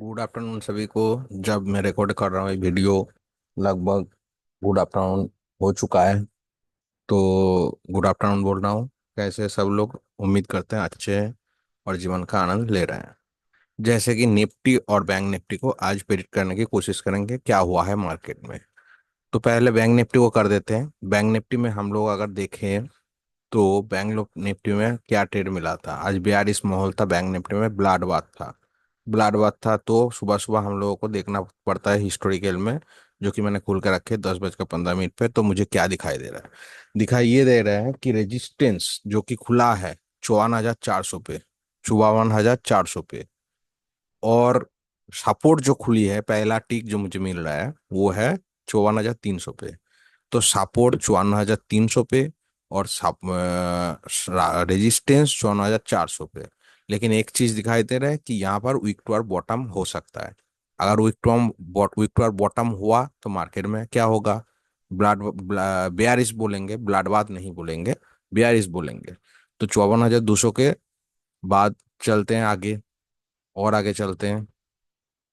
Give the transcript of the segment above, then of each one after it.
Good afternoon सभी को। जब मैं रिकॉर्ड कर रहा हूँ ये वीडियो, लगभग गुड आफ्टरनून हो चुका है। तो गुड आफ्टरनून बोल रहा हूँ। कैसे सब लोग? उम्मीद करते हैं अच्छे हैं और जीवन का आनंद ले रहे हैं। जैसे कि निफ्टी और बैंक निफ्टी को आज प्रेडिक्ट करने की कोशिश करेंगे क्या हुआ है मार्केट में। तो पहले बैंक निफ्टी को कर देते हैं। बैंक निफ्टी में हम लोग अगर देखें तो बैंक निफ्टी में क्या ट्रेड मिला था। आज बेयारिश माहौल था, बैंक निफ्टी में ब्लाडबाथ था। ब्लाडबाथ था तो सुबह सुबह हम लोगों को देखना पड़ता है हिस्टोरिकल में, जो कि मैंने खोल के रखे 10:15 पे। तो मुझे क्या दिखाई दे रहा है? दिखाई ये दे रहा है कि रेजिस्टेंस जो कि खुला है 54,400 पे, 54,400 पे। और सपोर्ट जो खुली है, पहला टिक जो मुझे मिल रहा है वो है 54,300 पे। तो सपोर्ट 54,300 पे और रेजिस्टेंस 54,400 पे। लेकिन एक चीज दिखाई दे रहा है कि यहाँ पर वीक टू बॉटम हो सकता है। अगर वीक टू बॉटम हुआ तो मार्केट में क्या होगा? बेयरिश बोलेंगे, ब्लाडबाथ नहीं बोलेंगे, बेयरिश बोलेंगे। तो 54,200 के बाद चलते हैं आगे, और आगे चलते हैं।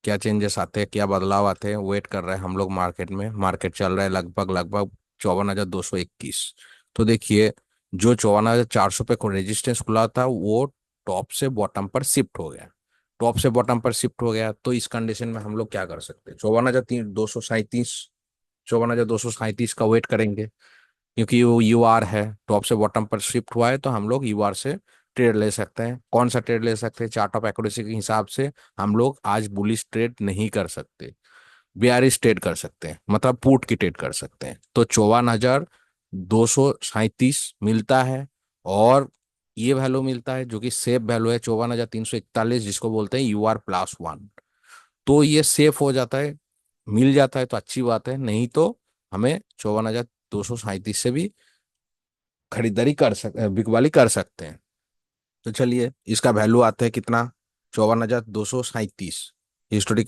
क्या चेंजेस आते हैं, क्या बदलाव आते हैं, वेट कर रहे हैं हम लोग मार्केट में। मार्केट चल रहा है लगभग लगभग 54,221। तो देखिए, जो 54,400 पे रेजिस्टेंस खुला था वो टॉप से बॉटम पर शिफ्ट हो गया। टॉप से बॉटम पर शिफ्ट हो गया तो इस कंडीशन में हम लोग क्या कर सकते हैं? 54,237, 54,237 का वेट करेंगे, क्योंकि वो यूआर है, टॉप से बॉटम पर शिफ्ट हुआ है। तो हम लोग यूआर से ट्रेड ले सकते हैं। कौन सा ट्रेड ले सकते हैं? चार्ट ऑफ एक्यूरेसी के हिसाब से हम लोग आज बुलिश ट्रेड नहीं कर सकते, बेयरिश ट्रेड कर सकते हैं, मतलब पुट की ट्रेड कर सकते हैं। तो 54,237 मिलता है। और ये वैल्यू मिलता है जो कि सेफ वैल्यू है 54,341, जिसको बोलते हैं UR+1। तो ये सेफ हो जाता है, मिल जाता है तो अच्छी बात है, नहीं तो हमें 54,237 से भी खरीदारी कर सकते, बिकवाली कर सकते हैं। तो चलिए, इसका वैल्यू आता है कितना? 54,237। हिस्टोरिक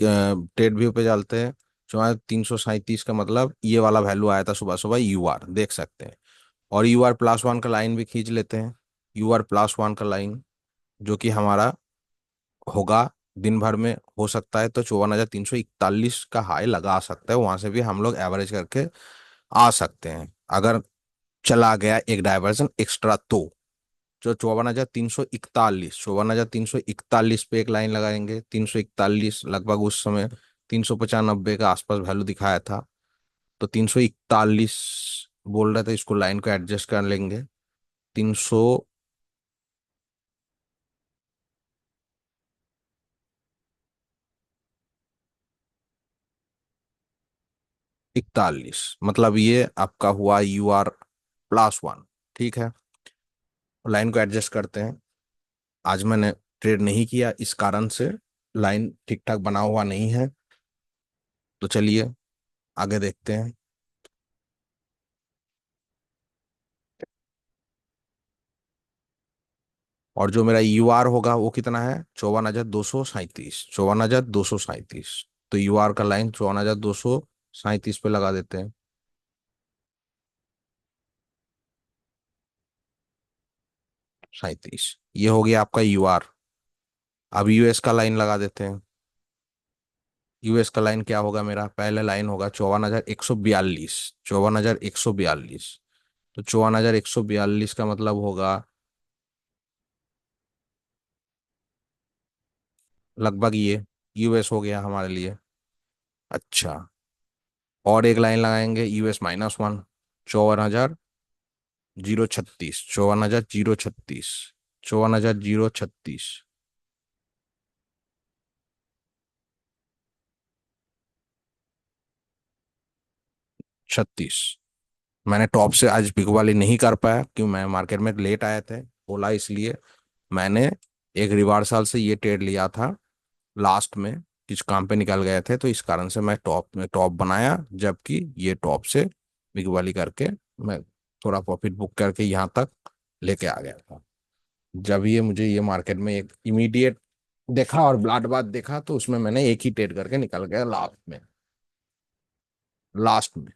ट्रेड व्यू पे चलते हैं। 54,337 का मतलब ये वाला वैल्यू आया था सुबह सुबह, यूआर देख सकते हैं। और UR+1 का लाइन भी खींच लेते हैं। UR+1 का लाइन जो कि हमारा होगा दिन भर में, हो सकता है तो 54,341 का हाई लगा सकता है। वहां से भी हम लोग एवरेज करके आ सकते हैं, अगर चला गया एक डायवर्जन एक्स्ट्रा तो। जो 54,341 पे एक लाइन लगाएंगे। 341 लगभग उस समय 395 का आसपास वैल्यू दिखाया था। तो 341 बोल रहे थे, इसको लाइन को एडजस्ट कर लेंगे। 341 मतलब ये आपका हुआ UR+1। ठीक है, लाइन को एडजस्ट करते हैं। आज मैंने ट्रेड नहीं किया, इस कारण से लाइन ठीक ठाक बना हुआ नहीं है। तो चलिए आगे देखते हैं। और जो मेरा यूआर होगा वो कितना है? 54,237, 54,237। तो यूआर का लाइन 54,237 पे लगा देते हैं। 37, ये हो गया आपका यूआर। अब यूएस का लाइन लगा देते हैं। यूएस का लाइन क्या होगा? मेरा पहले लाइन होगा 54,142, 54,142। तो 54,142 का मतलब होगा लगभग ये यूएस हो गया हमारे लिए। अच्छा, और एक लाइन लगाएंगे US-1, 54,036, 54,036, 54,036, 36। मैंने टॉप से आज बिग वाली नहीं कर पाया क्यों? मैं मार्केट में लेट आए थे, बोला इसलिए। मैंने एक रिवर्सल से ये ट्रेड लिया था लास्ट में, कुछ काम पे निकल गए थे, तो इस कारण से मैं टॉप में टॉप बनाया, जबकि ये टॉप से बिग वाली करके मैं थोड़ा प्रॉफिट बुक करके यहाँ तक लेके आ गया था। जब ये मुझे ये मार्केट में एक इमीडिएट देखा और ब्लाड बाथ देखा, तो उसमें मैंने एक ही ट्रेड करके निकल गया लास्ट में, लास्ट में।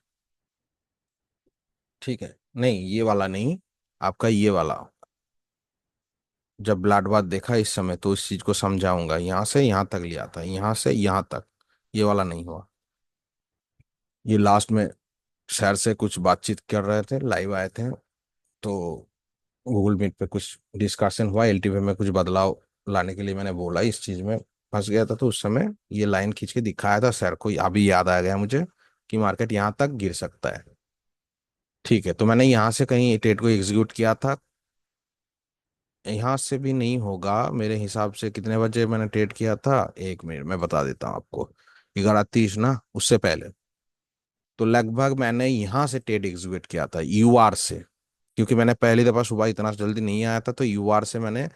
ठीक है, नहीं ये वाला नहीं, आपका ये वाला। जब ब्लाड बाथ देखा इस समय तो इस चीज को समझाऊंगा, यहाँ से यहाँ तक लिया था, यहाँ से यहाँ तक, ये वाला नहीं हुआ। ये लास्ट में सर से कुछ बातचीत कर रहे थे, लाइव आए थे, तो गूगल मीट पे कुछ डिस्कशन हुआ, एलटीवी में कुछ बदलाव लाने के लिए मैंने बोला, इस चीज में फंस गया था, तो उस समय ये लाइन खींच के दिखाया था सर को, अभी याद आ गया मुझे कि मार्केट यहाँ तक गिर सकता है। ठीक है, तो मैंने यहाँ से कहीं ट्रेड को एग्जीक्यूट किया था, यहाँ से भी नहीं होगा मेरे हिसाब से। कितने बजे मैंने ट्रेड किया था, 1 मिनट में बता देता हूँ आपको, 11:30 ना, उससे पहले। तो लगभग मैंने यहाँ से ट्रेड एग्जीक्यूट किया था यूआर से, क्योंकि मैंने पहली दफा सुबह इतना जल्दी नहीं आया था, तो यूआर से मैंने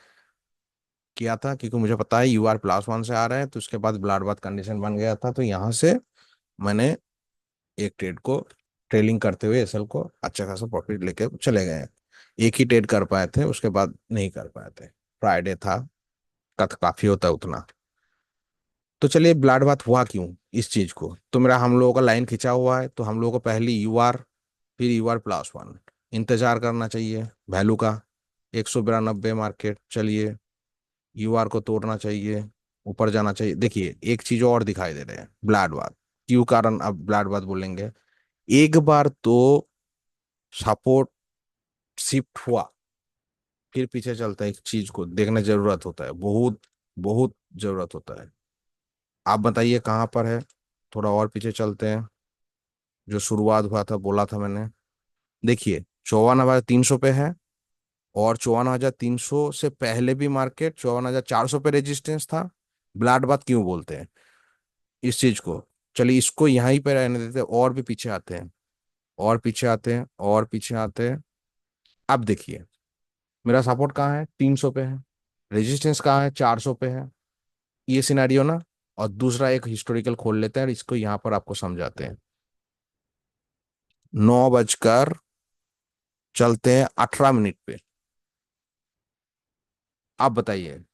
किया था, क्योंकि मुझे पता है यूआर +1 से आ रहा है, तो उसके बाद ब्लाड बाथ कंडीशन बन गया था, तो यहाँ से मैंने एक ट्रेड को ट्रेलिंग करते हुए एसएल को अच्छा खासा प्रॉफिट लेके चले गए। एक ही ट्रेड कर पाए थे, उसके बाद नहीं कर पाए थे, फ्राइडे था, कथ काफी होता है उतना। तो चलिए, ब्लाड बाथ हुआ क्यों इस चीज को, तो मेरा हम लोगों का लाइन खिंचा हुआ है, तो हम लोगों को पहली यूआर, फिर यूआर+1 इंतजार करना चाहिए वैल्यू का। 192 मार्केट, चलिए यूआर को तोड़ना चाहिए, ऊपर जाना चाहिए। देखिए एक चीज और दिखाई दे रहे हैं, ब्लाड बाथ क्यों कारण, अब ब्लाड बाथ बोलेंगे। एक बार तो सपोर्ट शिफ्ट हुआ, फिर पीछे चलता है, एक चीज को देखने जरूरत होता है, बहुत बहुत जरूरत होता है। आप बताइए कहाँ पर है, थोड़ा और पीछे चलते हैं, जो शुरुआत हुआ था बोला था मैंने। देखिए 54,300 पे है, और 54,300 से पहले भी मार्केट 54,400 पे रेजिस्टेंस था। ब्लाड बाथ क्यों बोलते हैं इस चीज को, चलिए इसको यहीं पे रहने देते हैं, और भी पीछे आते हैं, और पीछे आते हैं, और पीछे आते हैं। अब देखिए मेरा सपोर्ट कहाँ है, 300 पे है, रेजिस्टेंस कहाँ है, 400 पे है, ये सिनेरियो ना। और दूसरा एक हिस्टोरिकल खोल लेते हैं और इसको यहाँ पर आपको समझाते हैं। 9 बजकर चलते हैं 18 मिनट पे, आप बताइए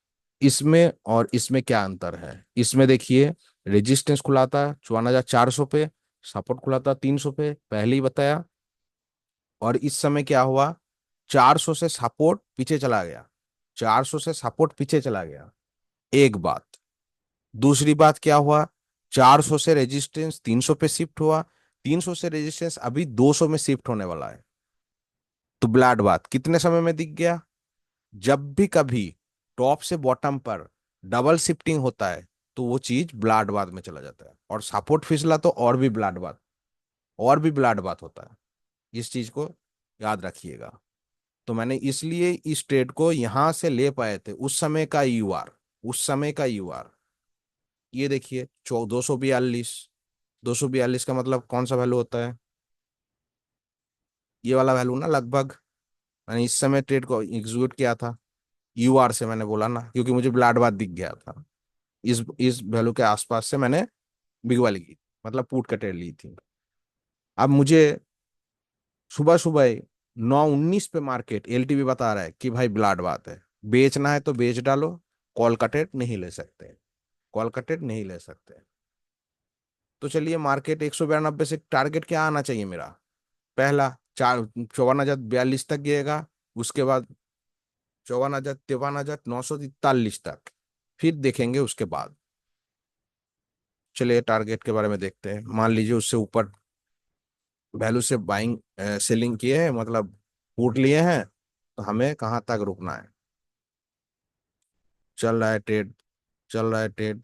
इसमें और इसमें क्या अंतर है। इसमें देखिए रेजिस्टेंस खुला था 54,400 पे, सपोर्ट खुला था 300 पे, पहले ही बताया। और इस समय क्या हुआ, 400 से सपोर्ट पीछे चला गया, 400 से सपोर्ट पीछे चला गया, एक बात। दूसरी बात क्या हुआ, 400 से रेजिस्टेंस 300 पे शिफ्ट हुआ, 300 से रेजिस्टेंस अभी 200 में शिफ्ट होने वाला है। तो ब्लाड बात कितने समय में दिख गया, जब भी कभी टॉप से बॉटम पर डबल शिफ्टिंग होता है तो वो चीज ब्लाड बाथ में चला जाता है, और सपोर्ट फिसला तो और भी ब्लाड बाथ, और भी ब्लाड बाथ होता है। इस चीज को याद रखिएगा। तो मैंने इसलिए इस ट्रेड को यहां से ले पाए थे, उस समय का यूआर, उस समय का यूआर। ये देखिए 242, 242 का मतलब कौन सा वैल्यू होता है, ये वाला वैल्यू ना लगभग। मैंने इस समय ट्रेड को एग्जीक्यूट किया था यूआर से, मैंने बोला ना, क्योंकि मुझे ब्लाड बाथ दिख गया था। इस वैल्यू के आसपास से मैंने बिग वाली की, मतलब पुट का ट्रेड ली थी। अब मुझे सुबह सुबह 9:19 पे मार्केट एलटीवी बता रहा है कि भाई ब्लाड बात है, बेचना है तो बेच डालो, कॉल का ट्रेड नहीं ले सकते, कॉल का ट्रेड नहीं ले सकते। तो चलिए मार्केट 192 से टारगेट क्या आना चाहिए मेरा, पहला 54,042 तक गिरेगा, उसके बाद 53,943 तक, फिर देखेंगे उसके बाद। चलिए टारगेट के बारे में देखते हैं, मान लीजिए उससे ऊपर वैल्यू से बाइंग सेलिंग किए हैं, मतलब फूट लिए हैं, तो हमें कहाँ तक रुकना है। चल रहा है ट्रेड, चल रहा है ट्रेड,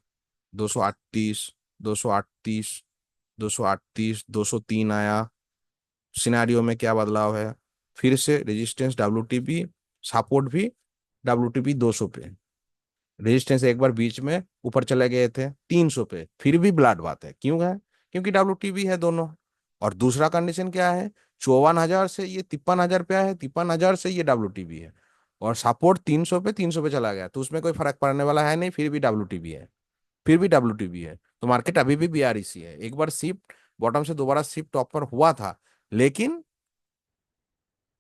238, 238, 238, 203 आया। सिनेरियो में क्या बदलाव है, फिर से रेजिस्टेंस डब्ल्यूटीपी, सपोर्ट भी डब्ल्यूटीपी 200 पे, रेजिस्टेंस एक बार बीच में ऊपर चले गए थे 300 पे, फिर भी ब्लाड बात है, क्यों है, क्योंकि डब्ल्यूटीबी है दोनों। और दूसरा कंडीशन क्या है, 54,000 से ये 53,000 पे है, 53,000 से ये डब्ल्यूटीबी है, और सपोर्ट 300 पे, 300 पे चला गया, तो उसमें कोई फर्क पड़ने वाला है नहीं, फिर भी डब्ल्यूटीबी है, फिर भी डब्ल्यूटीबी है। तो मार्केट अभी भी बीआरईसी है, एक बार शिफ्ट बॉटम से दोबारा शिफ्ट टॉप पर हुआ था, लेकिन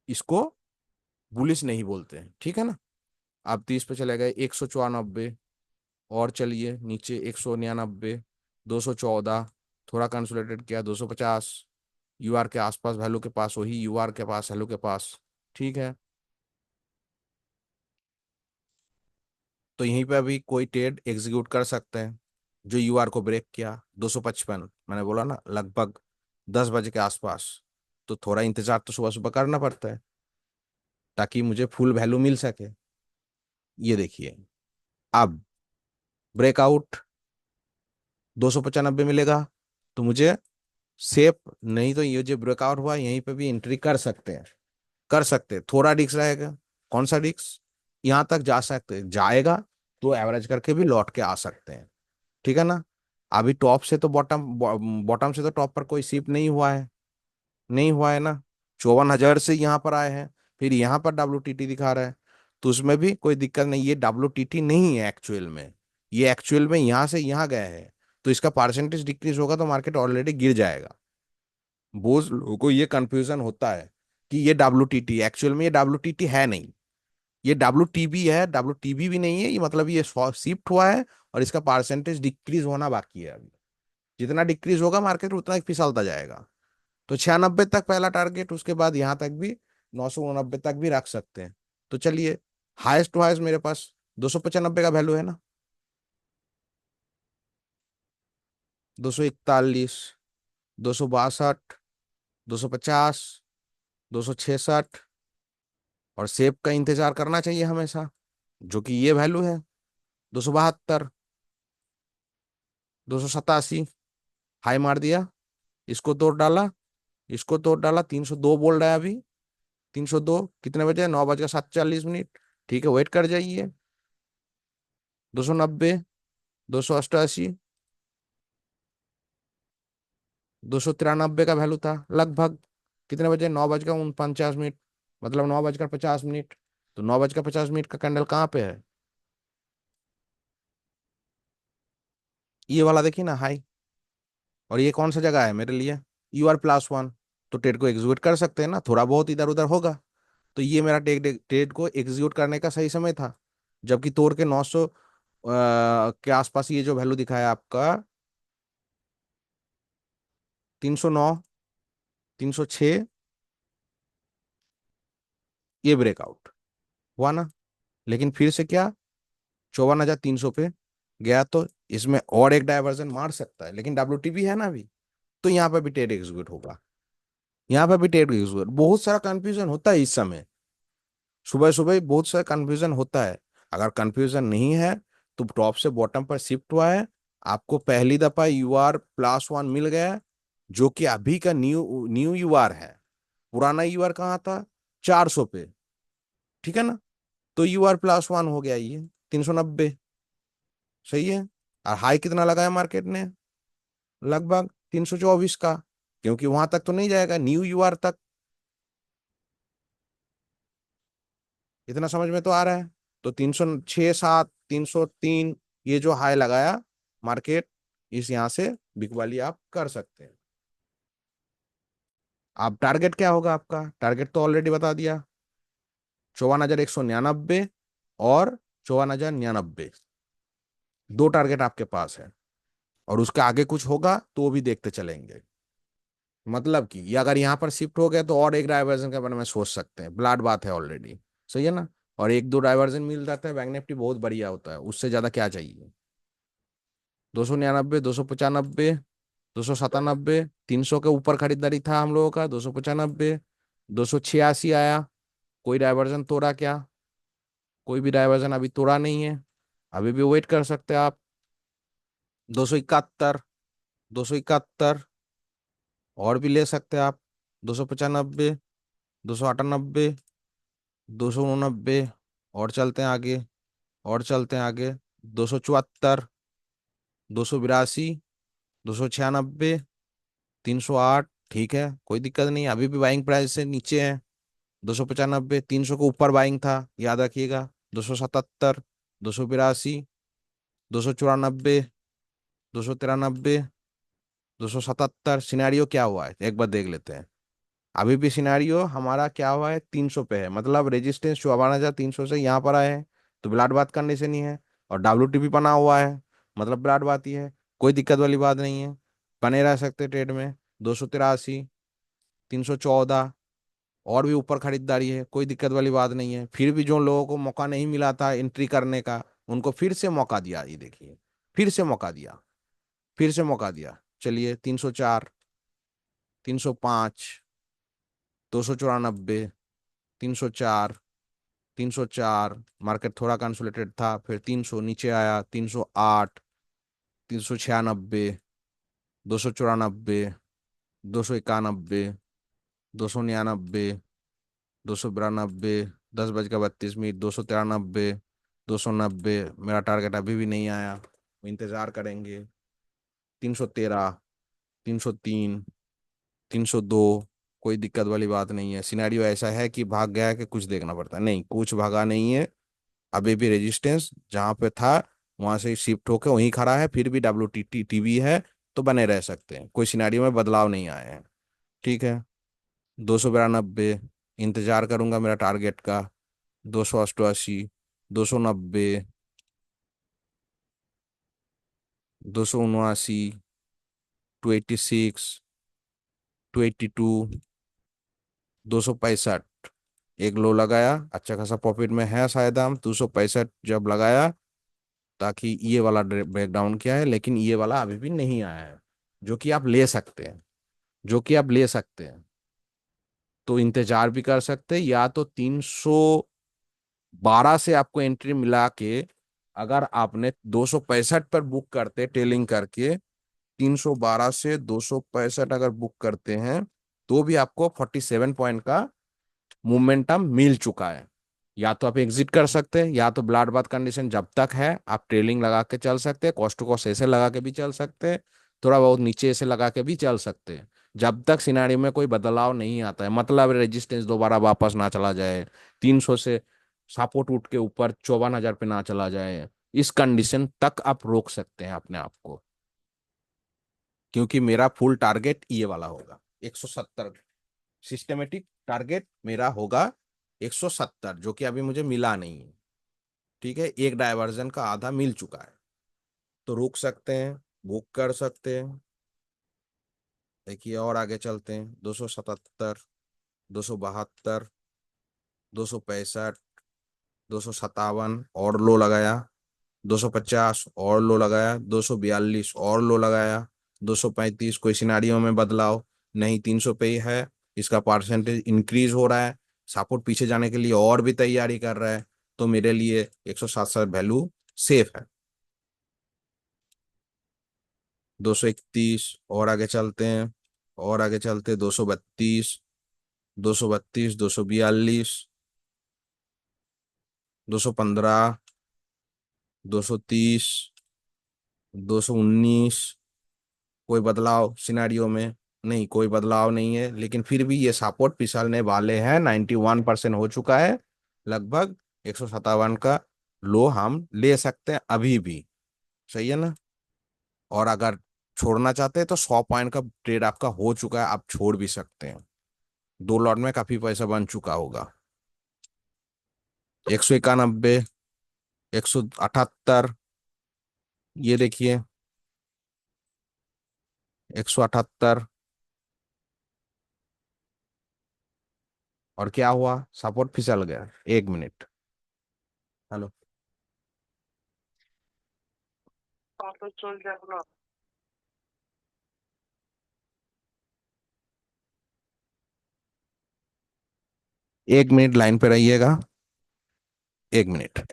इसको बुलिश नहीं बोलते हैं, ठीक है ना। आप 30 पे चले गए, 194, और चलिए नीचे 199, 214, थोड़ा कंसोलिडेट किया 250, यूआर के आसपास वैल्यू के पास, वही यूआर के पास वैल्यू के पास, ठीक है। तो यहीं पे अभी कोई ट्रेड एग्जीक्यूट कर सकते हैं जो यूआर को ब्रेक किया 255, मैंने बोला ना लगभग 10 बजे के आसपास। तो थोड़ा इंतजार तो सुबह सुबह करना पड़ता है ताकि मुझे फुल वैल्यू मिल सके। ये देखिए, अब ब्रेकआउट 295 मिलेगा तो मुझे सेफ, नहीं तो ये जो ब्रेकआउट हुआ यहीं पे भी एंट्री कर सकते हैं, कर सकते हैं। थोड़ा रिस्क रहेगा। कौन सा रिस्क? यहाँ तक जा सकते हैं, जाएगा तो एवरेज करके भी लौट के आ सकते हैं। ठीक है ना। अभी टॉप से तो बॉटम, बॉटम से तो टॉप पर कोई शिफ्ट नहीं हुआ है, नहीं हुआ है ना। 54,000 से यहाँ पर आए हैं, फिर यहाँ पर WTT दिखा रहा है, तो उसमें भी कोई दिक्कत नहीं। ये WTT नहीं है एक्चुअल में, ये एक्चुअल में यहाँ से यहाँ गया है, तो इसका परसेंटेज डिक्रीज होगा तो मार्केट ऑलरेडी गिर जाएगा। बहुत लोगों को ये कंफ्यूजन होता है कि ये WTT, एक्चुअल में ये WTT है नहीं, ये WTB है। WTB भी नहीं है ये, मतलब ये शिफ्ट हुआ है और इसका परसेंटेज डिक्रीज होना बाकी है अभी। जितना डिक्रीज होगा मार्केट उतना ही फिसलता जाएगा। तो 96 तक पहला टारगेट, उसके बाद यहाँ तक भी 989 तक भी रख सकते हैं। तो चलिए, हाईएस्ट टू हाईएस्ट मेरे पास 295 का वैल्यू है ना, 241, 262, 250, 266, और सेब का इंतजार करना चाहिए हमेशा, जो कि ये वैल्यू है 272, 287। हाई मार दिया, इसको तोड़ डाला, इसको तोड़ डाला, 302 बोल रहा है अभी। 302 कितने बजे? 9:47। ठीक है, वेट कर जाइए। 290, 288, 293 का वैल्यू था लगभग। कितने बजे? 9:49, मतलब 9:50। तो 9:50 का कैंडल कहाँ पे है? ये वाला देखिए ना, हाई। और ये कौन सा जगह है मेरे लिए? UR+1। तो ट्रेड को एग्जीक्यूट कर सकते हैं ना, थोड़ा बहुत इधर उधर होगा। तो ये मेरा ट्रेड को एग्जीक्यूट करने का सही समय था, जबकि तोड़ के 900 के आसपास ये जो वैल्यू दिखाया आपका, 309, 306, ये ब्रेकआउट हुआ ना। लेकिन फिर से क्या, 54,300 पे गया, तो इसमें और एक डायवर्जन मार सकता है, लेकिन WTB है ना अभी, तो यहाँ पे भी ट्रेड एग्जीक्यूट होगा। यहाँ पे भी ट्रेड एग्जीक्यूट, बहुत सारा कंफ्यूजन होता है इस समय, सुबह सुबह बहुत सारा कंफ्यूजन होता है। अगर कंफ्यूजन नहीं है तो टॉप से बॉटम पर शिफ्ट हुआ है, आपको पहली दफा UR+1 मिल गया, जो कि अभी का न्यू न्यू UR है। पुराना UR कहाँ था? 400 पे। ठीक है ना। तो UR+1 हो गया ये 390। सही है। और हाई कितना लगाया मार्केट ने? लगभग 324 का, क्योंकि वहां तक तो नहीं जाएगा, न्यू UR तक। इतना समझ में तो आ रहा है। तो 306, 7, 303, ये जो हाई लगाया मार्केट, इस यहाँ से बिग वाली आप कर सकते हैं। आप टारगेट क्या होगा? आपका टारगेट तो ऑलरेडी बता दिया, 54,199 और 54,099। दो टारगेट आपके पास है, और उसके आगे कुछ होगा तो वो भी देखते चलेंगे। मतलब कि ये अगर यहाँ पर शिफ्ट हो गया तो और एक डाइवर्जन के बारे में सोच सकते हैं, ब्लाड बात है ऑलरेडी। सही है ना। और एक दो डाइवर्जन मिल जाता है, बैंक निफ्टी बहुत बढ़िया होता है, उससे ज्यादा क्या चाहिए। 299, 295, 297, 300 के ऊपर खरीदारी था हम लोगों का, 295, 286 आया। कोई डाइवर्जन तोड़ा क्या? कोई भी डाइवर्जन अभी तोड़ा नहीं है, अभी भी वेट कर सकते हैं आप। 271, 271, और भी ले सकते हैं आप। 295, 298, 289, और चलते हैं आगे, और चलते हैं आगे। 274, 282, 296, 308। ठीक है, कोई दिक्कत नहीं, अभी भी बाइंग प्राइस से नीचे है। 295, 300 के ऊपर बाइंग था, याद रखिएगा। 277, 282, 294, 293, 277। सिनेरियो क्या हुआ है एक बार देख लेते हैं। अभी भी सिनेरियो हमारा क्या हुआ है? 300 पे है, मतलब रेजिस्टेंस 54,300 से यहाँ पर आए हैं, तो ब्लाड बात कंडीशन ही है। और WTP बना हुआ है, मतलब ब्लाड बात ही है, कोई दिक्कत वाली बात नहीं है। बने रह सकते ट्रेड में। 283, 314, और भी ऊपर खरीदारी है, कोई दिक्कत वाली बात नहीं है। फिर भी जो लोगों को मौका नहीं मिला था एंट्री करने का, उनको फिर से मौका दिया, ये देखिए, फिर से मौका दिया, फिर से मौका दिया। चलिए 304, 305, 294, 304, 304, मार्केट थोड़ा कंसोलिडेटेड था, फिर 300 नीचे आया, 308, 396, 294, 291, 299, 292, 10 बज के 32 मिनट, 293, 290, मेरा टारगेट अभी भी नहीं आया, इंतजार करेंगे। 313, 303, 302, कोई दिक्कत वाली बात नहीं है। सिनेरियो ऐसा है कि भाग गया है कि कुछ देखना पड़ता है? नहीं, कुछ भागा नहीं है। अभी भी रेजिस्टेंस जहां पे था वहां से शिफ्ट होकर वहीं खड़ा है, फिर भी WTT टीवी है, तो बने रह सकते हैं, कोई सिनेरियो में बदलाव नहीं आए हैं। ठीक है। 292, इंतजार करूंगा मेरा टारगेट का। 288, 290, 279, 286, 282, 265, एक लो लगाया, अच्छा खासा प्रॉफिट में है शायद हम। 265 जब लगाया, ताकि ये वाला ब्रेकडाउन किया है, लेकिन ये वाला अभी भी नहीं आया है, जो कि आप ले सकते हैं, जो कि आप ले सकते हैं। तो इंतजार भी कर सकते हैं, या तो 312 से आपको एंट्री मिला के, अगर आपने 265 पर बुक करते टेलिंग करके, 312 से 265 अगर बुक करते हैं, तो भी आपको 47 पॉइंट का मोमेंटम मिल चुका है। या तो आप एग्जिट कर सकते हैं, या तो ब्लाड बाथ कंडीशन जब तक है आप ट्रेलिंग लगा के चल सकते हैं, कॉस्ट टू कॉस्ट ऐसे लगा के भी चल सकते हैं, थोड़ा बहुत नीचे ऐसे लगा के भी चल सकते हैं, जब तक सिनारी में कोई बदलाव नहीं आता है, मतलब रेजिस्टेंस दोबारा वापस ना चला जाए, 300 से सपोर्ट उठ के ऊपर 54,000 पे ना चला जाए, इस कंडीशन तक आप रोक सकते हैं अपने आप को। क्योंकि मेरा फुल टारगेट ये वाला होगा, 170। सिस्टमेटिक टारगेट मेरा होगा 170, जो कि अभी मुझे मिला नहीं है। ठीक है, एक डायवर्जन का आधा मिल चुका है, तो रुक सकते हैं, बुक कर सकते हैं। देखिए और आगे चलते हैं। 277, 272, 265, 257 और लो लगाया, 250 और लो लगाया, 242 और लो लगाया, 235, कोई सिनारियों में बदलाव नहीं, 300 पे ही है, इसका परसेंटेज इंक्रीज हो रहा है, सपोर्ट पीछे जाने के लिए और भी तैयारी कर रहा है, तो मेरे लिए 167 वैल्यू सेफ है। 231 और आगे चलते हैं, और आगे चलते, 232, 232, 242, 215, 230, 219, कोई बदलाव सिनेरियो में नहीं, कोई बदलाव नहीं है, लेकिन फिर भी ये सपोर्ट फिसलने वाले हैं। 91% हो चुका है लगभग। 157 का लो हम ले सकते हैं अभी भी। सही है ना? और अगर छोड़ना चाहते हैं तो 100 पॉइंट का ट्रेड आपका हो चुका है, आप छोड़ भी सकते हैं, दो लॉट में काफी पैसा बन चुका होगा। 191, 178, ये देखिए, 178, और क्या हुआ, सपोर्ट फिसल गया। 1 मिनट। हेलो। 1 मिनट लाइन पे रहिएगा, 1 मिनट।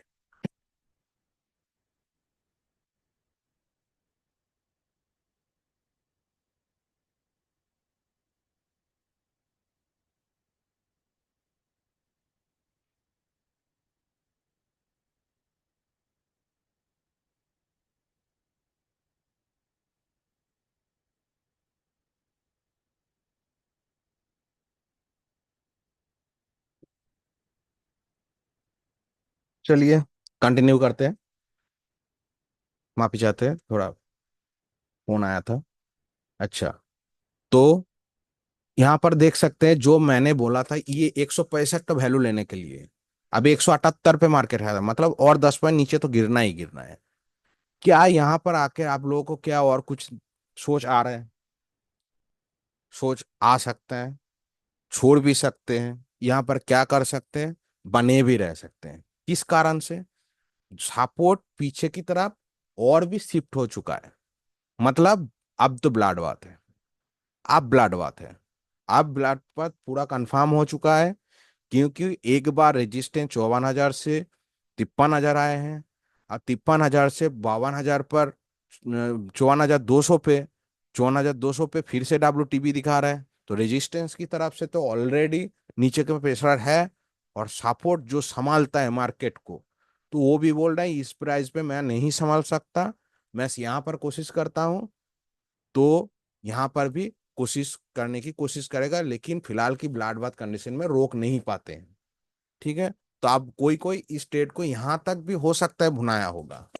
चलिए कंटिन्यू करते हैं, माफी चाहते हैं, थोड़ा फोन आया था। अच्छा, तो यहाँ पर देख सकते हैं जो मैंने बोला था, ये 165 का वैल्यू लेने के लिए अभी 178 पे मार्केट है, मतलब और 10 पॉइंट नीचे तो गिरना ही गिरना है। क्या यहाँ पर आके आप लोगों को क्या और कुछ सोच आ रहा है? सोच आ सकता है, छोड़ भी सकते हैं, यहाँ पर क्या कर सकते हैं, बने भी रह सकते हैं। किस कारण से? सपोर्ट पीछे की तरफ और भी शिफ्ट हो चुका है। मतलब अब तो ब्लाड बात है, अब ब्लाड बात है, अब ब्लाड बात पूरा कंफर्म हो चुका है। क्योंकि एक बार रेजिस्टेंस 54,000 से 53,000 आए हैं, और 53,000 से 52,000 पर, 54,200 पे, 54,200 पे फिर से WTB दिखा रहा है। तो रेजिस्टेंस की तरफ से तो ऑलरेडी नीचे का प्रेशर है, और सपोर्ट जो संभालता है मार्केट को, तो वो भी बोल रहा है इस प्राइस पे मैं नहीं संभाल सकता, मैं यहाँ पर कोशिश करता हूँ। तो यहाँ पर भी कोशिश करने की कोशिश करेगा, लेकिन फिलहाल की ब्लाड बाथ कंडीशन में रोक नहीं पाते हैं। ठीक है। तो अब कोई कोई इस ट्रेड को यहां तक भी हो सकता है भुनाया होगा।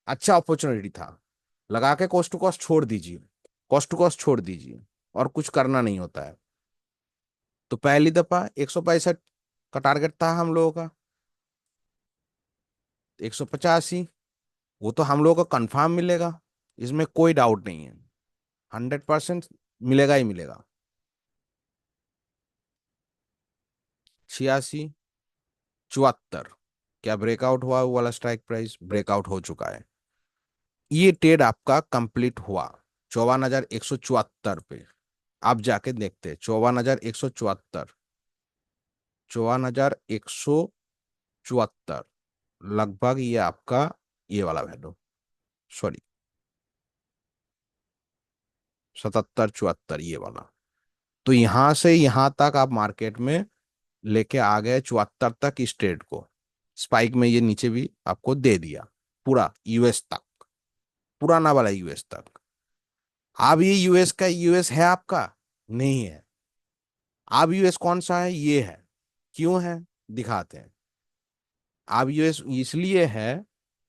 अच्छा अपॉर्चुनिटी था, लगा के कॉस्ट टू कॉस्ट छोड़ दीजिए, कॉस्ट टू कॉस्ट छोड़ दीजिए, और कुछ करना नहीं होता है। तो पहली दफा 165 का टारगेट था हम लोगों का, 185, वो तो हम लोगों को कंफर्म मिलेगा, इसमें कोई डाउट नहीं है, 100% मिलेगा ही मिलेगा। 86, 74, क्या ब्रेकआउट हुआ? वो वाला स्ट्राइक प्राइस ब्रेकआउट हो चुका है। ये ट्रेड आपका कंप्लीट हुआ 54,174 पे। आप जाके देखते, 54,174, 54,174, लगभग ये आपका ये वाला वैल्यू, सॉरी, 77, 74 ये वाला। तो यहां से यहां तक आप मार्केट में लेके आ गए 74 तक इस ट्रेड को। स्पाइक में ये नीचे भी आपको दे दिया, पूरा यूएस तक, पुराना वाला यूएस तक। अब ये यूएस का यूएस है आपका? नहीं है। अब यूएस कौन सा है? ये है। क्यों है? दिखाते हैं। अब यूएस इसलिए है,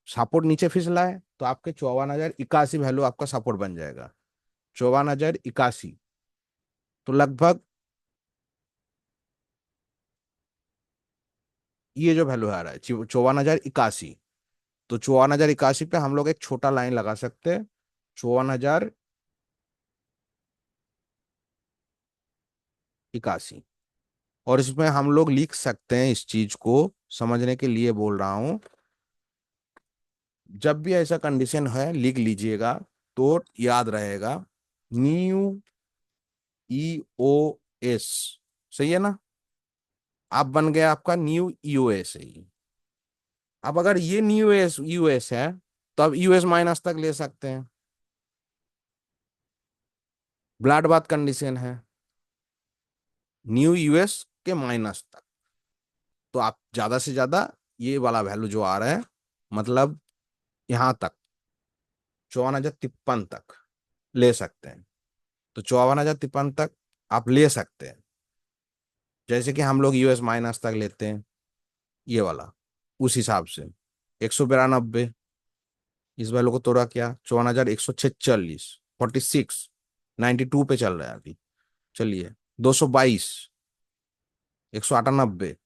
सपोर्ट नीचे फिसला है, तो आपके 54,081 वैल्यू आपका सपोर्ट बन जाएगा। 54,081, तो लगभग ये जो वैल्यू आ रहा है 54,081, तो 54,081 पे हम लोग एक छोटा लाइन लगा सकते हैं, 54,081। और इसमें हम लोग लिख सकते हैं, इस चीज को समझने के लिए बोल रहा हूं, जब भी ऐसा कंडीशन है लिख लीजिएगा, तो याद रहेगा। न्यू EOS, सही है ना? आप बन गया आपका न्यू यूएस है। अब अगर ये न्यू एस यूएस है, तो अब यूएस माइनस तक ले सकते हैं, ब्लाड बाथ कंडीशन है, न्यू यूएस के माइनस तक। तो आप ज्यादा से ज्यादा ये वाला वैल्यू जो आ रहा है, मतलब यहां तक 54,053 तक ले सकते हैं। तो 54,053 तक आप ले सकते हैं, जैसे कि हम लोग यूएस माइनस तक लेते हैं, ये वाला, उस हिसाब से 192, इस वैल्यू को तोड़ा क्या, 54,146, 46, 92 पे चल रहा है अभी। चलिए, 222, 198,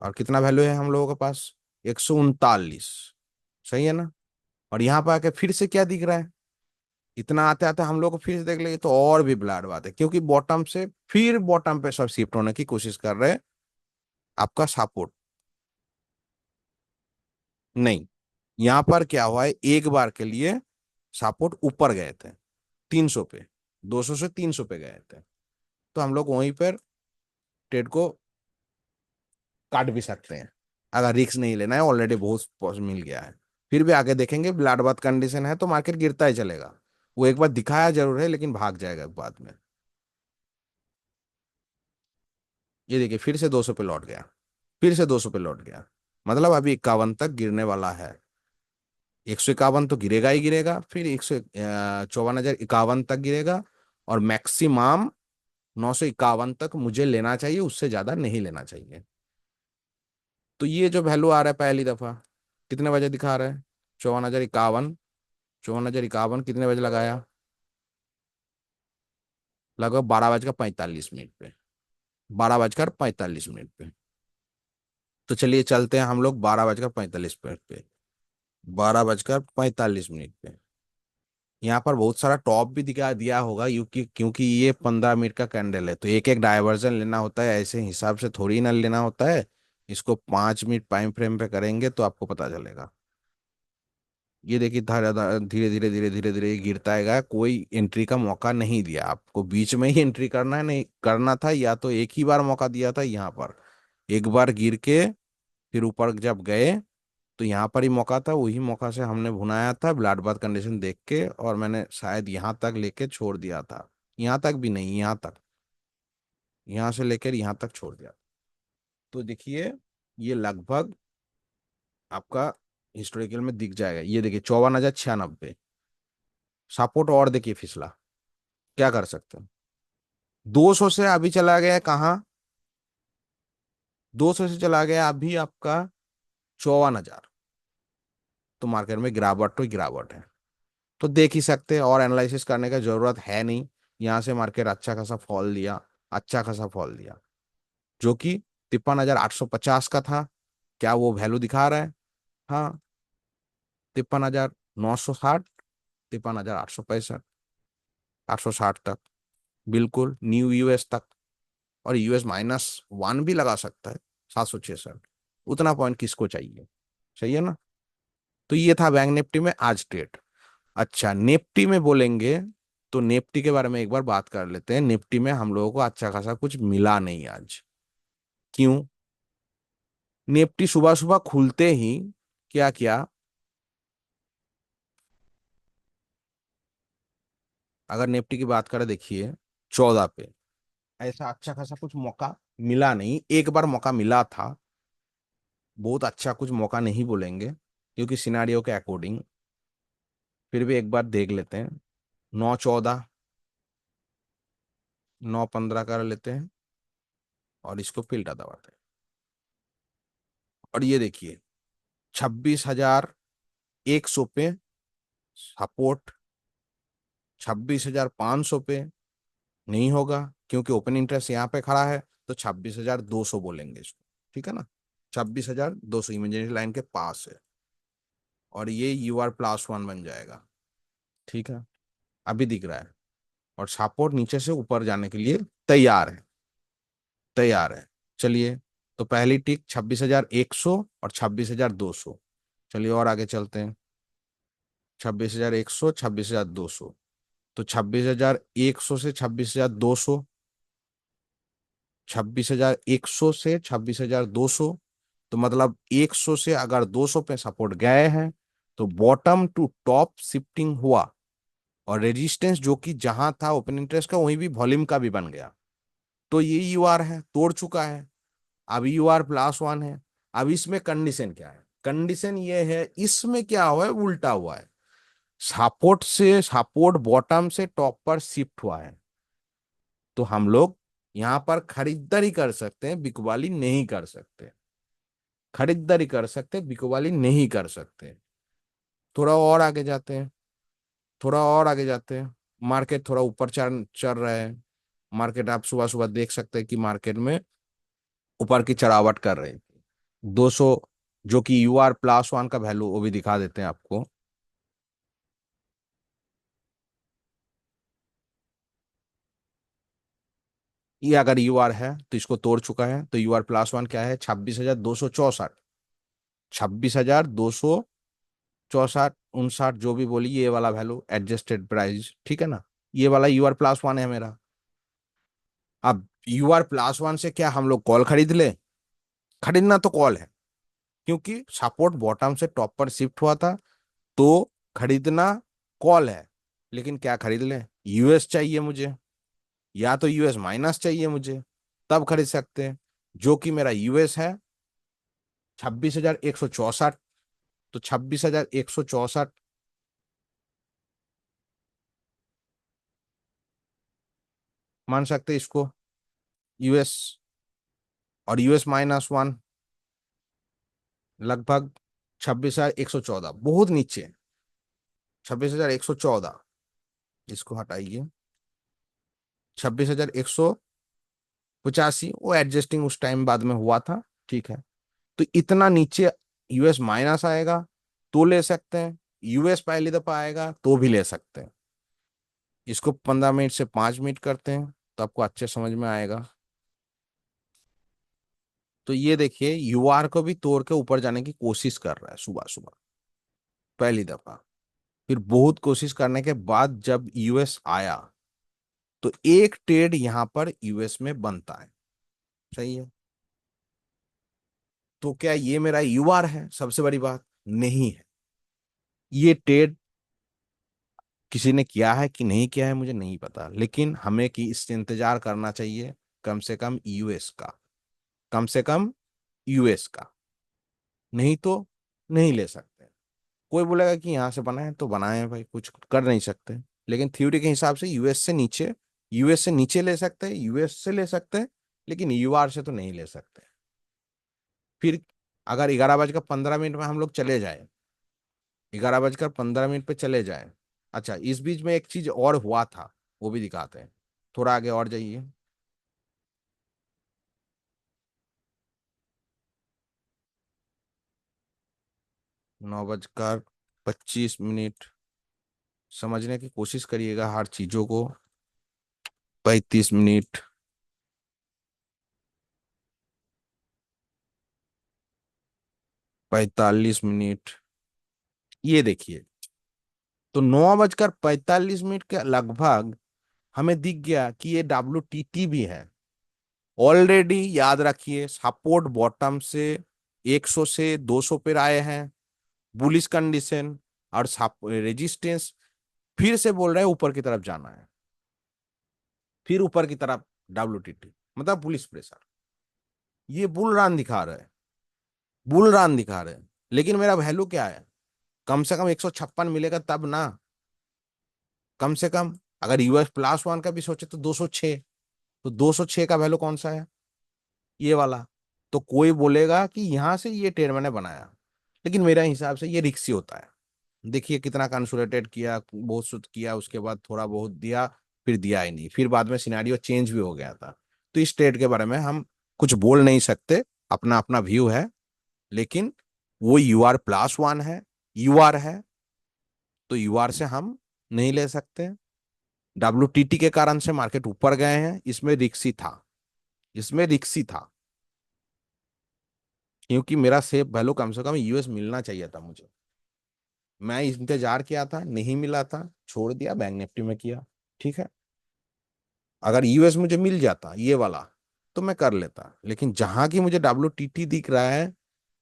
और कितना वैल्यू है हम लोगों के पास? 139, सही है ना? और यहाँ पे आके फिर से क्या दिख रहा है? इतना आते आते हम लोग को फिर से देख लेंगे तो और भी ब्लड बात है, क्योंकि बॉटम से फिर बॉटम पे सब शिफ्ट होने की कोशिश कर रहे हैं। आपका सपोर्ट नहीं, यहाँ पर क्या हुआ है, एक बार के लिए सपोर्ट ऊपर गए थे 300 पे, 200 से 300 पे गए थे। तो हम लोग वहीं पर ट्रेड को काट भी सकते हैं, अगर रिस्क नहीं लेना है, ऑलरेडी बहुत मिल गया है। फिर भी आगे देखेंगे, ब्लाड बाथ कंडीशन है तो मार्केट गिरता ही चलेगा। वो एक बार दिखाया जरूर है, लेकिन भाग जाएगा बाद में। ये देखिए फिर से 200 पे लौट गया, फिर से 200 पे लौट गया, मतलब अभी 51 तक गिरने वाला है। 151 तो गिरेगा ही गिरेगा, फिर 54,051 तक गिरेगा, और मैक्सिमम 951 तक मुझे लेना चाहिए, उससे ज्यादा नहीं लेना चाहिए। तो ये जो वैल्यू आ रहा है पहली दफा, कितने बजे दिखा रहा है? 54,051, 54,051 कितने बजे लगाया? लगभग 12:45 पे, 12:45 पे। तो चलिए चलते हैं हम लोग 12:45 पे, 12:45 पे। यहाँ पर बहुत सारा टॉप भी दिखा दिया होगा, क्योंकि क्योंकि ये 15 मिनट का कैंडल है, तो एक एक डायवर्जन लेना होता है, ऐसे हिसाब से थोड़ी ना लेना होता है इसको 5 मिनट टाइम फ्रेम पे करेंगे तो आपको पता चलेगा। ये देखिए धीरे धीरे धीरे धीरे धीरे धीरे ये गिरता है, कोई एंट्री का मौका नहीं दिया आपको, बीच में ही एंट्री करना है, नहीं करना था, या तो एक ही बार मौका दिया था यहाँ पर, एक बार गिर के फिर ऊपर जब गए तो यहाँ पर ही मौका था, वही मौका से हमने भुनाया था ब्लाट बाथ कंडीशन देख के, और मैंने शायद यहाँ तक लेके छोड़ दिया था, यहाँ तक भी नहीं, यहाँ तक, यहाँ से लेकर यहाँ तक छोड़ दिया। तो देखिए ये लगभग आपका हिस्टोरिकल में दिख जाएगा, ये देखिए 54,096, सपोर्ट और देखिए फिसला, क्या कर सकते हैं। 200 से अभी चला गया कहाँ, 200 से चला गया अभी आपका 54,000, तो मार्केट में गिरावट तो गिरावट है। तो देख ही सकते हैं, और एनालिसिस करने का जरूरत है नहीं। यहाँ से मार्केट अच्छा खासा फॉल दिया, अच्छा खासा फॉल दिया, जो कि 53,850 का था। क्या वो वैल्यू दिखा रहा है? हाँ, 53,960, 53,865, 860 तक, बिल्कुल न्यू यूएस तक, और यूएस -1 भी लगा सकता है, 766। उतना पॉइंट किसको चाहिए? सही है ना। तो ये था बैंक निफ्टी में आज डेट। अच्छा निफ्टी में बोलेंगे, तो निफ्टी के बारे में एक बार बात कर लेते हैं। निफ्टी में हम लोगों को अच्छा खासा कुछ मिला नहीं आज। क्यों? निफ्टी सुबह सुबह खुलते ही क्या किया, अगर निफ्टी की बात करें देखिए 14 पे, ऐसा अच्छा खासा कुछ मौका मिला नहीं, एक बार मौका मिला था, बहुत अच्छा कुछ मौका नहीं बोलेंगे क्योंकि सिनारियो के अकॉर्डिंग, फिर भी एक बार देख लेते हैं। 9-14, 9-15 कर लेते हैं और इसको फिल्टा दबाते हैं, और ये देखिए 26,100 पे सपोर्ट, 26,500 पे नहीं होगा क्योंकि ओपन इंटरेस्ट यहाँ पे खड़ा है, तो 26,200 बोलेंगे इसको, ठीक है ना। 26,200 इमेजिनरी लाइन के पास है, और ये UR+1 बन जाएगा, ठीक है, अभी दिख रहा है, और सपोर्ट नीचे से ऊपर जाने के लिए तैयार है, तैयार है। चलिए, तो पहली टिक 26,100 और 26,200। चलिए और आगे चलते हैं। 26,100, 26,200, तो 26,100 से 26,200, 26,100 से 26,200, तो मतलब 100 से अगर 200 पे सपोर्ट गए हैं, तो बॉटम टू टॉप शिफ्टिंग हुआ, और रेजिस्टेंस जो कि जहां था ओपन इंटरेस्ट का, वहीं भी वॉल्यूम का भी बन गया, तो ये यूआर है, तोड़ चुका है, अब UR+1 है। अब इसमें कंडीशन क्या है? कंडीशन ये है, इसमें क्या हुआ है, उल्टा हुआ है, सपोर्ट से सपोर्ट बॉटम से टॉप पर शिफ्ट हुआ है, तो हम लोग यहां पर खरीदारी कर सकते हैं, बिकवाली नहीं कर सकते, खरीदारी कर सकते, बिकवाली नहीं कर सकते। थोड़ा और आगे जाते हैं, थोड़ा और आगे जाते हैं। मार्केट थोड़ा ऊपर चढ़ चढ़ रहा है, मार्केट आप सुबह सुबह देख सकते हैं कि मार्केट में ऊपर की चढ़ावट कर रहे हैं। 200, जो कि UR+1 का वैल्यू, वो भी दिखा देते हैं आपको। ये अगर UR है तो इसको तोड़ चुका है, तो UR+1 क्या है, 26,264, 26,264, 59, जो भी बोली, ये वाला वैल्यू एडजस्टेड प्राइस, ठीक है ना। ये वाला UR+1 है मेरा। अब UR+1 से क्या हम लोग कॉल खरीद ले? खरीदना तो कॉल है, क्योंकि सपोर्ट बॉटम से टॉप पर शिफ्ट हुआ था, तो खरीदना कॉल है। लेकिन क्या खरीद ले? यूएस चाहिए मुझे, या तो US- चाहिए मुझे, तब खरीद सकते हैं, जो कि मेरा यूएस है 26,164, तो 26,164 मान सकते हैं इसको, यूएस, और US-1 लगभग 26,114, बहुत नीचे, 26,114, इसको हटाइए, 26,185, वो एडजस्टिंग उस टाइम बाद में हुआ था, ठीक है। तो इतना नीचे US- आएगा तो ले सकते हैं, यूएस पहली दफा आएगा तो भी ले सकते हैं। इसको 15 मिनट से 5 मिनट करते हैं, तो आपको अच्छे समझ में आएगा। तो ये देखिए यूआर को भी तोड़ के ऊपर जाने की कोशिश कर रहा है सुबह सुबह, पहली दफा। फिर बहुत कोशिश करने के बाद जब यूएस आया, तो एक ट्रेड यहां पर यूएस में बनता है। सही है। तो क्या ये मेरा यूआर है? सबसे बड़ी बात नहीं है। ये ट्रेड किसी ने किया है कि नहीं किया है मुझे नहीं पता, लेकिन हमें कि इससे इंतजार करना चाहिए कम से कम यूएस का, कम से कम यूएस का। नहीं तो नहीं ले सकते। कोई बोलेगा कि यहाँ से बनाए तो बनाए भाई, कुछ कर नहीं सकते। लेकिन थ्योरी के हिसाब से यूएस से नीचे ले सकते हैं, यूएस से ले सकते हैं, लेकिन यूआर से तो नहीं ले सकते। फिर अगर 11:15 में हम लोग चले जाए, 11:15 पे चले जाए। अच्छा, इस बीच में एक चीज और हुआ था, वो भी दिखाते हैं। थोड़ा आगे और जाइए। 9:25, समझने की कोशिश करिएगा हर चीजों को। 35 मिनट, 45 मिनट, ये देखिए। तो 9:45 के लगभग हमें दिख गया कि ये WTT भी है। ऑलरेडी याद रखिए सपोर्ट बॉटम से 100 से 200 पे आए हैं, बुलिश कंडीशन। और रेजिस्टेंस फिर से बोल रहे हैं ऊपर की तरफ जाना है, फिर ऊपर की तरफ WTT, मतलब बुलिश प्रेशर। ये बुल रन दिखा रहे हैं, बुल रन दिखा रहे हैं। लेकिन मेरा वैल्यू क्या है? कम से कम 156 मिलेगा तब ना। कम से कम अगर US+1 का भी सोचे तो 206। तो 206 का वैल्यू कौन सा है? ये वाला। तो कोई बोलेगा कि यहां से ये ट्रेड मैंने बनाया, लेकिन मेरा हिसाब से ये रिक्सी होता है। देखिए कितना कंसोलिडेट किया, बहुत सुध किया, उसके बाद थोड़ा बहुत दिया, फिर दिया ही नहीं, फिर बाद में सिनेरियो चेंज भी हो गया था। तो इस ट्रेड के बारे में हम कुछ बोल नहीं सकते, अपना अपना व्यू है। लेकिन वो UR+1 है, यूआर है, तो यूआर से हम नहीं ले सकते। WTT के कारण से मार्केट ऊपर गए हैं, इसमें रिक्सी था, इसमें रिक्सी था। क्योंकि मेरा सेफ वैल्यू कम से कम यूएस मिलना चाहिए था मुझे। मैं इंतजार किया था, नहीं मिला था, छोड़ दिया, बैंक निफ्टी में किया। ठीक है। अगर यूएस मुझे मिल जाता ये वाला तो मैं कर लेता, लेकिन जहां की मुझे WTT दिख रहा है,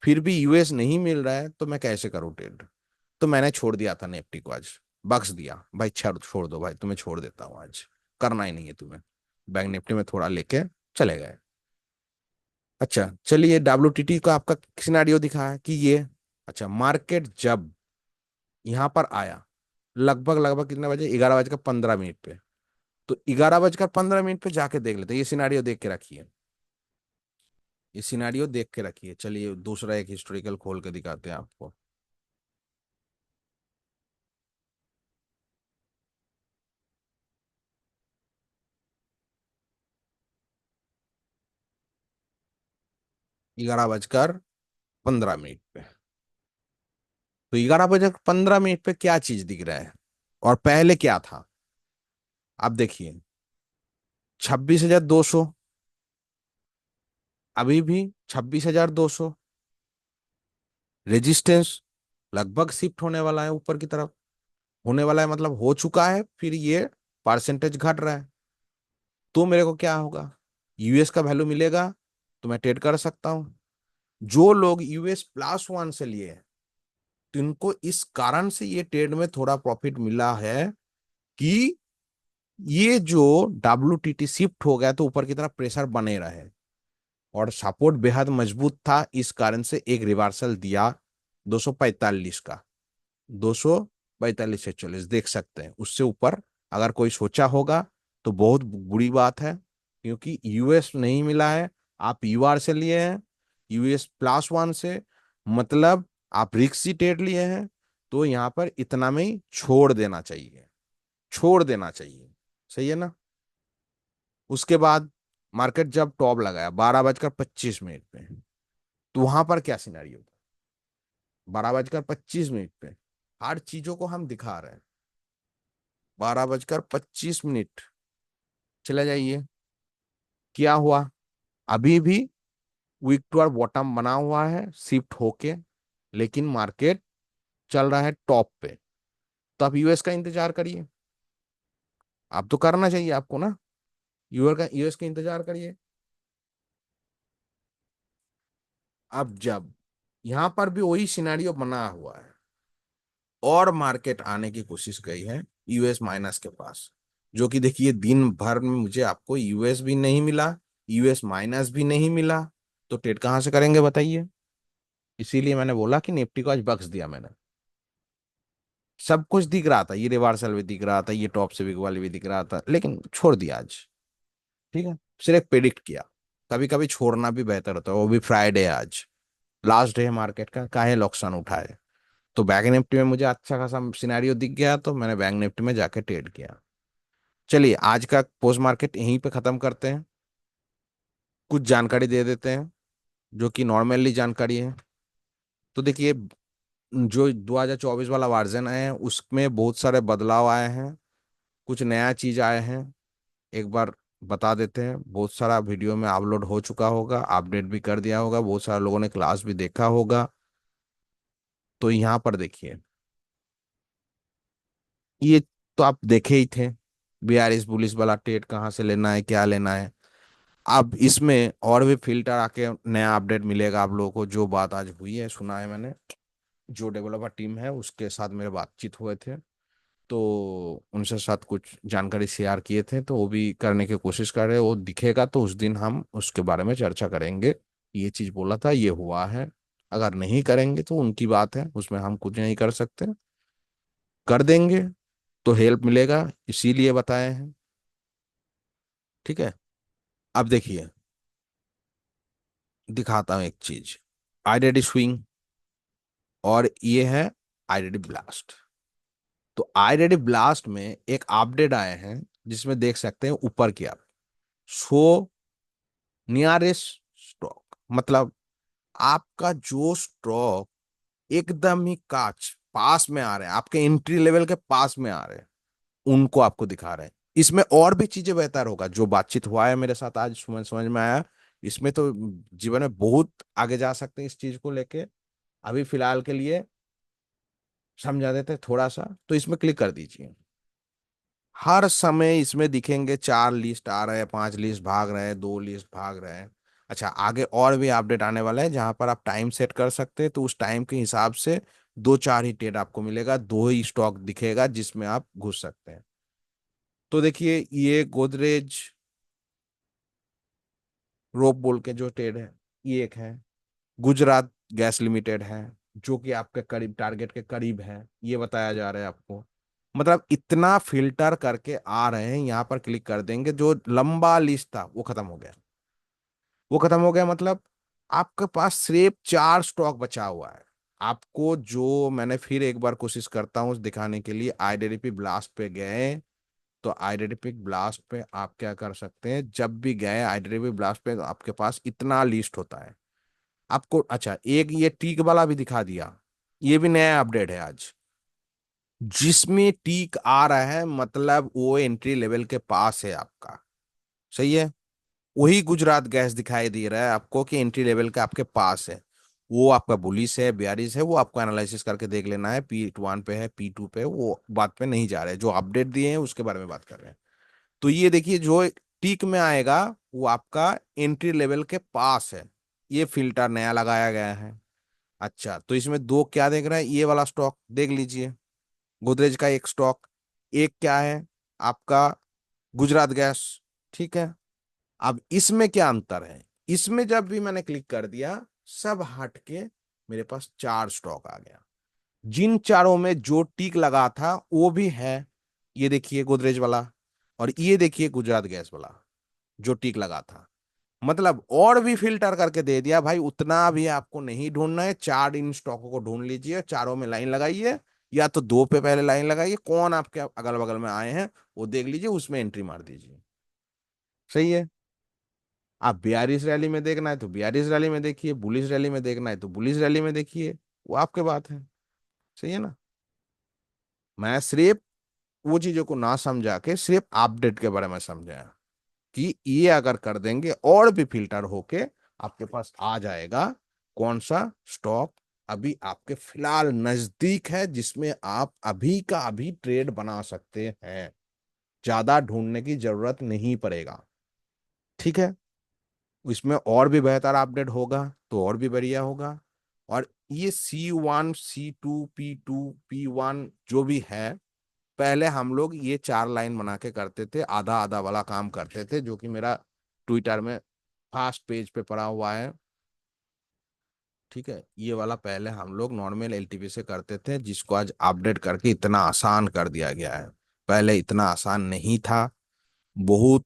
फिर भी यूएस नहीं मिल रहा है, तो मैं कैसे करूँ ट्रेड? तो मैंने छोड़ दिया था निफ्टी को आज, बख्श दिया भाई, छोड़ छोड़ दो भाई, तुम्हें छोड़ देता हूँ आज, करना ही नहीं है तुम्हें। बैंक निफ्टी में थोड़ा लेके चले गए। अच्छा चलिए, WTT का आपका सिनेरियो दिखा है कि ये। अच्छा, मार्केट जब यहाँ पर आया, लगभग लगभग कितने बजे? 11:15 पे। तो 11:15 पे जाके देख लेते हैं, ये सिनारियो देख के रखिए, ये सिनारियो देख के रखिए। चलिए दूसरा एक हिस्टोरिकल खोल के दिखाते हैं आपको। 11:15 पे। तो 11:15 पे क्या चीज दिख रहा है, और पहले क्या था? आप देखिए, 26,200, अभी भी 26,200। रेजिस्टेंस लगभग शिफ्ट होने वाला है ऊपर की तरफ, होने वाला है मतलब हो चुका है, फिर ये परसेंटेज घट रहा है। तो मेरे को क्या होगा? यूएस का वैल्यू मिलेगा तो मैं ट्रेड कर सकता हूं। जो लोग US+1 से लिए हैं, तो इनको इस कारण से ये ट्रेड में थोड़ा प्रॉफिट मिला है कि ये जो WTT शिफ्ट हो गया तो ऊपर की तरफ प्रेशर बने रहे, और सपोर्ट बेहद मजबूत था, इस कारण से एक रिवर्सल दिया 245 का। 245 से 40 देख सकते हैं, उससे ऊपर अगर कोई सोचा होगा तो बहुत बुरी बात है, क्योंकि यूएस नहीं मिला है। आप यूआर से लिए हैं, US+1 से, मतलब आप रिक्सी ट्रेड लिए हैं। तो यहाँ पर इतना में ही छोड़ देना चाहिए, छोड़ देना चाहिए। सही है ना? उसके बाद मार्केट जब टॉप लगाया 12:25 पे, तो वहां पर क्या सिनेरियो था? 12:25 पे हर चीजों को हम दिखा रहे हैं। 12:25, चले जाइए। क्या हुआ? अभी भी वीक टू बॉटम बना हुआ है शिफ्ट होके, लेकिन मार्केट चल रहा है टॉप पे। तो आप यूएस का इंतजार करिए। आप तो करना चाहिए आपको ना, यूएस का इंतजार करिए। अब जब यहां पर भी वही सिनेरियो बना हुआ है और मार्केट आने की कोशिश गई है यूएस माइनस के पास, जो कि देखिए दिन भर में मुझे आपको यूएस भी नहीं मिला, यूएस माइनस भी नहीं मिला, तो ट्रेड कहां से करेंगे बताइए। इसीलिए मैंने बोला कि निफ्टी को आज बख्श दिया मैंने। सब कुछ दिख रहा था, ये रिवर्सल भी दिख रहा था, ये टॉप से बिग वाली भी दिख रहा था, लेकिन छोड़ दिया आज। ठीक है, सिर्फ प्रेडिक्ट किया। कभी कभी छोड़ना भी बेहतर होता है, वो भी फ्राइडे आज, लास्ट डे है मार्केट का, काहे नुकसान उठाए। तो बैंक निफ्टी में मुझे अच्छा खासा सिनेरियो दिख गया, तो मैंने बैंक निफ्टी में जाके ट्रेड किया। चलिए आज का पोस्ट मार्केट यहीं पे खत्म करते हैं। कुछ जानकारी दे देते हैं जो कि नॉर्मली जानकारी है। तो देखिए, जो 2024 वाला वर्जन है उसमें बहुत सारे बदलाव आए हैं, कुछ नया चीज आए हैं। एक बार बता देते हैं, बहुत सारा वीडियो में अपलोड हो चुका होगा, अपडेट भी कर दिया होगा, बहुत सारे लोगों ने क्लास भी देखा होगा। तो यहाँ पर देखिए, ये तो आप देखे ही थे, बीआरएस बुलिस वाला ट्रेड कहाँ से लेना है, क्या लेना है। अब इसमें और भी फिल्टर आके नया अपडेट मिलेगा आप लोगों को। जो बात आज हुई है, सुना है मैंने, जो डेवलपर टीम है उसके साथ मेरे बातचीत हुए थे, तो उनसे साथ कुछ जानकारी शेयर किए थे, तो वो भी करने की कोशिश कर रहे हैं। वो दिखेगा तो उस दिन हम उसके बारे में चर्चा करेंगे। ये चीज बोला था, ये हुआ है। अगर नहीं करेंगे तो उनकी बात है, उसमें हम कुछ नहीं कर सकते। कर देंगे तो हेल्प मिलेगा, इसीलिए बताए हैं। ठीक है, अब देखिए, दिखाता हूं एक चीज, आइडेंटिटी स्विंग, और ये है आइडेंटिटी ब्लास्ट। तो आइडेंटिटी ब्लास्ट में एक अपडेट आए हैं जिसमें देख सकते हैं ऊपर की आप, शो नियरेस्ट स्टॉक, मतलब आपका जो स्टॉक एकदम ही काच पास में आ रहे हैं, आपके एंट्री लेवल के पास में आ रहे हैं, उनको आपको दिखा रहे हैं। इसमें और भी चीजें बेहतर होगा, जो बातचीत हुआ है मेरे साथ आज समझ समझ में आया। इसमें तो जीवन में बहुत आगे जा सकते हैं इस चीज को लेके। अभी फिलहाल के लिए समझा देते हैं थोड़ा सा, तो इसमें क्लिक कर दीजिए। हर समय इसमें दिखेंगे 4 लिस्ट आ रहे हैं, 5 लिस्ट भाग रहे हैं, 2 लिस्ट भाग रहे हैं। अच्छा, आगे और भी अपडेट आने वाला है जहां पर आप टाइम सेट कर सकते हैं, तो उस टाइम के हिसाब से 2 4 ही ट्रेड आपको मिलेगा, 2 ही स्टॉक दिखेगा जिसमें आप घुस सकते हैं। तो देखिए, ये गोदरेज रोप बोल के जो ट्रेड है, ये एक है। गुजरात गैस लिमिटेड है, जो कि आपके करीब टारगेट के करीब है, ये बताया जा रहा है आपको। मतलब इतना फिल्टर करके आ रहे हैं, यहाँ पर क्लिक कर देंगे, जो लंबा लिस्ट था वो खत्म हो गया। वो खत्म हो गया मतलब आपके पास सिर्फ 4 स्टॉक बचा हुआ है। आपको जो मैंने फिर एक बार कोशिश करता हूँ दिखाने के लिए, आईडीडीपी ब्लास्ट पे गए, तो आईडीडीपी ब्लास्ट पे आप क्या कर सकते हैं, जब भी गए आईडीडीपी ब्लास्ट पे, तो आपके पास इतना लिस्ट होता है आपको। अच्छा, एक ये टीक वाला भी दिखा दिया, ये भी नया अपडेट है आज, जिसमें टीक आ रहा है, मतलब वो एंट्री लेवल के पास है आपका। सही है, वही गुजरात गैस दिखाई दे रहा है आपको कि एंट्री लेवल के आपके पास है। वो आपका बुलिस है, बियारिस है, वो आपको एनालिसिस करके देख लेना है। P1 पे है, P2 पे, वो बात पे नहीं जा रहे हैं, जो अपडेट दिए हैं उसके बारे में बात कर रहे हैं। तो ये देखिए, जो टीक में आएगा वो आपका एंट्री लेवल के पास है। ये फिल्टर नया लगाया गया है। अच्छा, तो इसमें दो क्या देख रहे हैं, ये वाला स्टॉक देख लीजिए, गोदरेज का एक स्टॉक, एक क्या है आपका, गुजरात गैस। ठीक है, अब इसमें क्या अंतर है, इसमें जब भी मैंने क्लिक कर दिया, सब हट के मेरे पास 4 स्टॉक आ गया। जिन चारों में जो टिक लगा था वो भी है, ये देखिए गोदरेज वाला, और ये देखिए गुजरात गैस वाला, जो टिक लगा था। मतलब और भी फिल्टर करके दे दिया भाई, उतना भी आपको नहीं ढूंढना है, 4 इन स्टॉकों को ढूंढ लीजिए, चारों में लाइन लगाइए, या तो 2 पे पहले लाइन लगाइए, कौन आपके अगल बगल में आए हैं वो देख लीजिए, उसमें एंट्री मार दीजिए। सही है। आप बियारिस रैली में देखना है तो बियारिस रैली में देखिए, बुलिस रैली में देखना है तो बुलिस रैली में देखिए, वो आपके बात है। सही है ना। मैं सिर्फ वो चीजों को ना समझा के सिर्फ अपडेट के बारे में समझाया कि ये अगर कर देंगे और भी फिल्टर होके आपके पास आ जाएगा कौन सा स्टॉक अभी आपके फिलहाल नजदीक है, जिसमें आप अभी का अभी ट्रेड बना सकते हैं। ज्यादा ढूंढने की जरूरत नहीं पड़ेगा। ठीक है। इसमें और भी बेहतर अपडेट होगा तो और भी बढ़िया होगा। और ये C1 C2 P2 P1 जो भी है, पहले हम लोग ये 4 लाइन बना के करते थे, आधा आधा वाला काम करते थे, जो कि मेरा ट्विटर में फास्ट पेज पे पड़ा हुआ है। ठीक है। ये वाला पहले हम लोग नॉर्मल एलटीपी से करते थे, जिसको आज अपडेट करके इतना आसान कर दिया गया है। पहले इतना आसान नहीं था। बहुत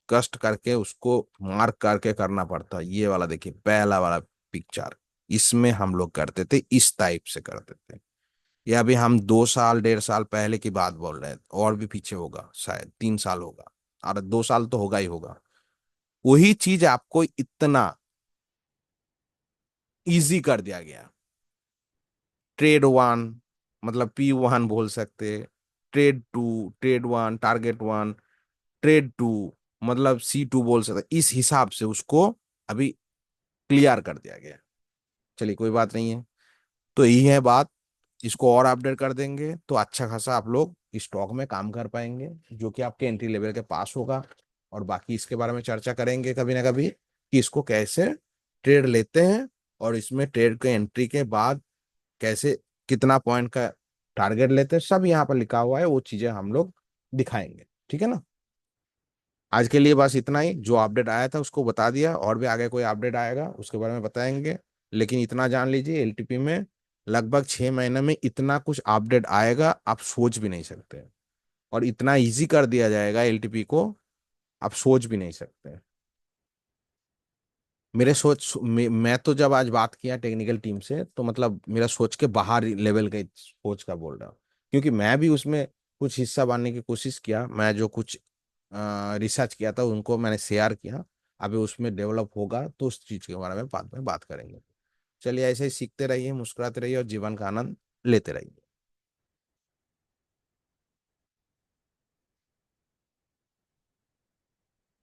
कष्ट करके उसको मार्क करके करना पड़ता। ये वाला देखिए, पहला वाला पिक्चर, इसमें हम लोग करते थे, इस टाइप से करते थे। ये अभी हम 2 साल 1.5 साल पहले की बात बोल रहे हैं, और भी पीछे होगा, शायद 3 साल होगा, और 2 साल तो होगा ही होगा। वही चीज आपको इतना इजी कर दिया गया। ट्रेड वन, मतलब P1 बोल सकते, trade two, trade one, target one, trade two, मतलब C2 बोल सकते। इस हिसाब से उसको अभी क्लियर कर दिया गया। चलिए कोई बात नहीं है। तो यही है बात। इसको और अपडेट कर देंगे तो अच्छा खासा आप लोग स्टॉक में काम कर पाएंगे, जो कि आपके एंट्री लेवल के पास होगा। और बाकी इसके बारे में चर्चा करेंगे कभी ना कभी, कि इसको कैसे ट्रेड लेते हैं, और इसमें ट्रेड के एंट्री के बाद कैसे, कितना पॉइंट का टारगेट लेते हैं, सब यहाँ पर लिखा हुआ है। वो चीजें हम लोग दिखाएंगे। ठीक है ना। आज के लिए बस इतना ही। जो अपडेट आया था उसको बता दिया, और भी आगे कोई अपडेट आएगा उसके बारे में बताएंगे। लेकिन इतना जान लीजिए, एलटीपी में लगभग 6 महीने में इतना कुछ अपडेट आएगा, आप सोच भी नहीं सकते। और इतना इजी कर दिया जाएगा एलटीपी को, आप सोच भी नहीं सकते। मेरे मैं तो जब आज बात किया टेक्निकल टीम से, तो मतलब मेरा सोच के बाहर लेवल का सोच का बोल रहा हूँ। क्योंकि मैं भी उसमें कुछ हिस्सा बनने की कोशिश किया। मैं जो कुछ रिसर्च किया था उनको मैंने शेयर किया। अभी उसमें डेवलप होगा तो उस चीज के बारे में बाद में बात करेंगे। चलिए, ऐसे ही सीखते रहिए, मुस्कुराते रहिए, और जीवन का आनंद लेते रहिए।